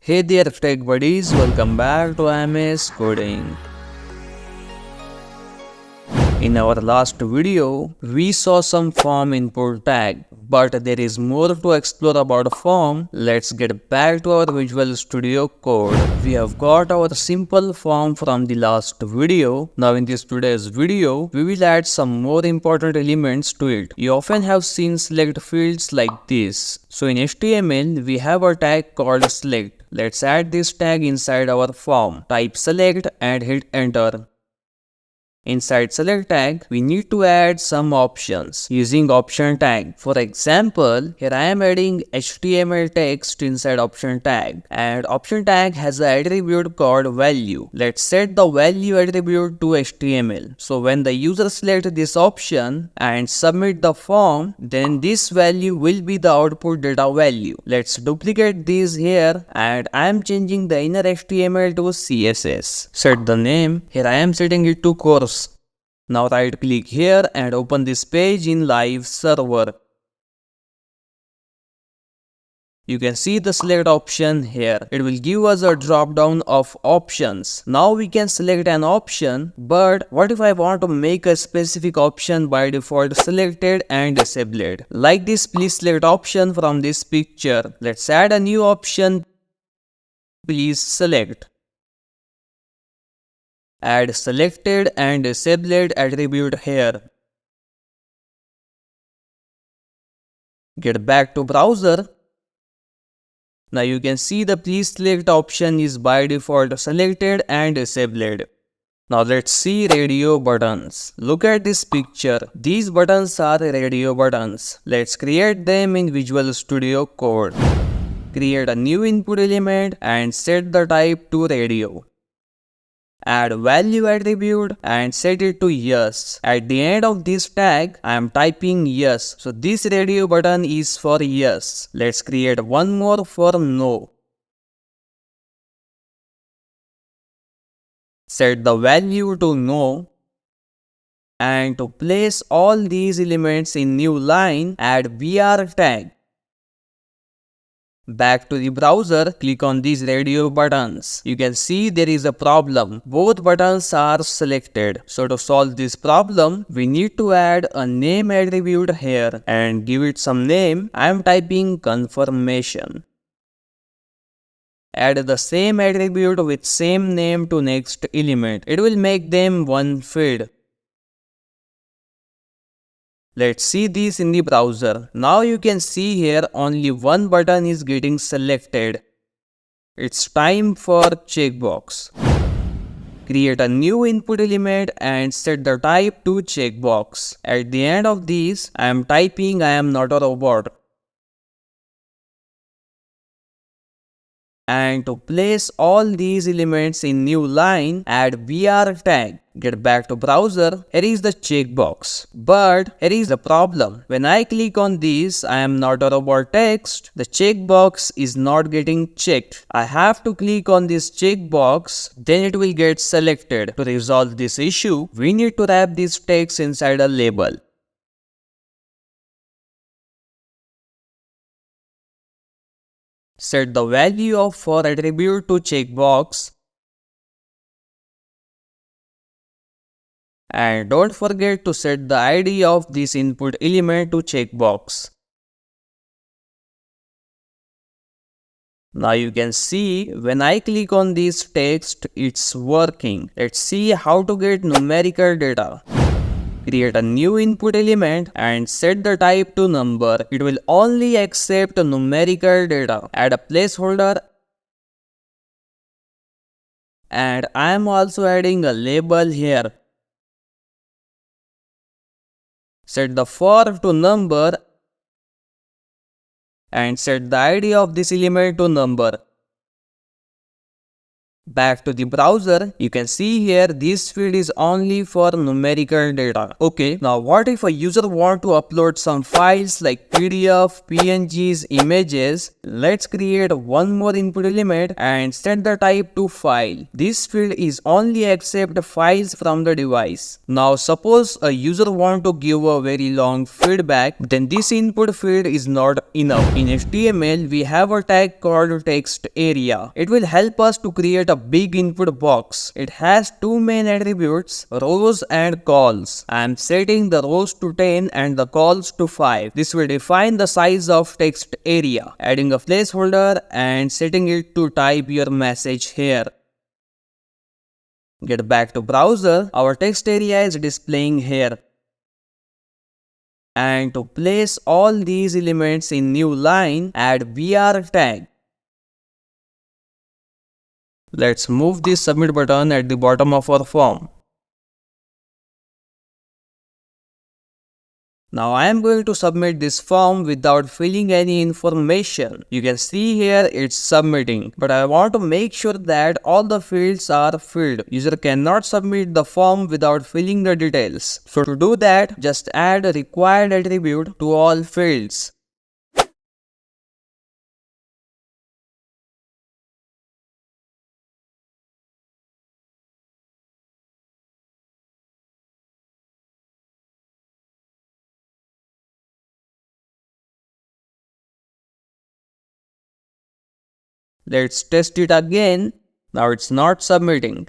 Hey there tech buddies, welcome back to IMS Coding. In our last video, we saw some form input tag, but there is more to explore about form. Let's get back to our Visual Studio Code. We have got our simple form from the last video. Now in this today's video, we will add some more important elements to it. You often have seen select fields like this. So in HTML, we have a tag called select. Let's add this tag inside our form. Type select and hit enter. Inside select tag, we need to add some options using option tag. For example, here I am adding HTML text inside option tag, and option tag has an attribute called value. Let's set the value attribute to HTML. So when the user selects this option and submit the form, then this value will be the output data value. Let's duplicate this here, and I am changing the inner HTML to CSS. Set the name. Here I am setting it to course. Now right click here and open this page in live server. You can see the select option here. It will give us a drop down of options. Now we can select an option, but what if I want to make a specific option by default selected and disabled? Like this, please select option from this picture. Let's add a new option. Please select. Add selected and disabled attribute here. Get back to browser. Now you can see the please select option is by default selected and disabled. Now let's see radio buttons. Look at this picture. These buttons are radio buttons. Let's create them in Visual Studio Code. Create a new input element and set the type to radio. Add value attribute and set it to yes. At the end of this tag, I am typing yes. So this radio button is for yes. Let's create one more for no. Set the value to no. And to place all these elements in new line, add BR tag. Back to the browser, click on these radio buttons. You can see there is a problem. Both buttons are selected. So to solve this problem, we need to add a name attribute here and give it some name. I am typing confirmation. Add the same attribute with same name to next element. It will make them one field. Let's see this in the browser. Now you can see here only one button is getting selected. It's time for checkbox. Create a new input element and set the type to checkbox. At the end of this, I am typing I am not a robot. And to place all these elements in new line, add BR tag. Get back to browser. Here is the checkbox. But here is the problem. When I click on this, I am not a robot text, the checkbox is not getting checked. I have to click on this checkbox, then it will get selected. To resolve this issue, we need to wrap this text inside a label. Set the value of for attribute to checkbox. And don't forget to set the ID of this input element to checkbox. Now you can see when I click on this text, it's working. Let's see how to get numerical data. Create a new input element and set the type to number. It will only accept numerical data. Add a placeholder. And I am also adding a label here. Set the for to number and set the ID of this element to number. Back to the browser, you can see here this field is only for numerical data. Okay, now what if a user want to upload some files like PDF, PNGs, images? Let's create one more input element and set the type to file. This field is only accept files from the device. Now suppose a user want to give a very long feedback, then this input field is not enough. In HTML, we have a tag called textarea. It will help us to create a big input box. It has two main attributes, rows and calls. I am setting the rows to 10 and the calls to 5. This will define the size of text area, adding a placeholder and setting it to type your message here. Get back to browser, our text area is displaying here. And to place all these elements in new line, add BR tag. Let's move this submit button at the bottom of our form. Now I am going to submit this form without filling any information. You can see here it's submitting, but I want to make sure that all the fields are filled. User cannot submit the form without filling the details. So to do that, just add a required attribute to all fields. Let's test it again. Now it's not submitting.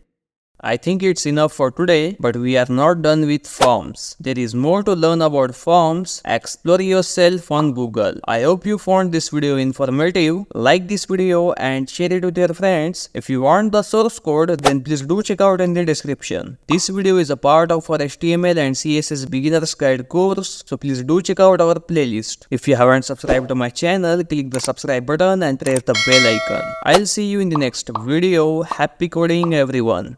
I think it's enough for today, but we are not done with forms. There is more to learn about forms. Explore yourself on Google. I hope you found this video informative. Like this video and share it with your friends. If you want the source code, then please do check out in the description. This video is a part of our HTML and CSS Beginners Guide course, so please do check out our playlist. If you haven't subscribed to my channel, click the subscribe button and press the bell icon. I'll see you in the next video. Happy coding everyone.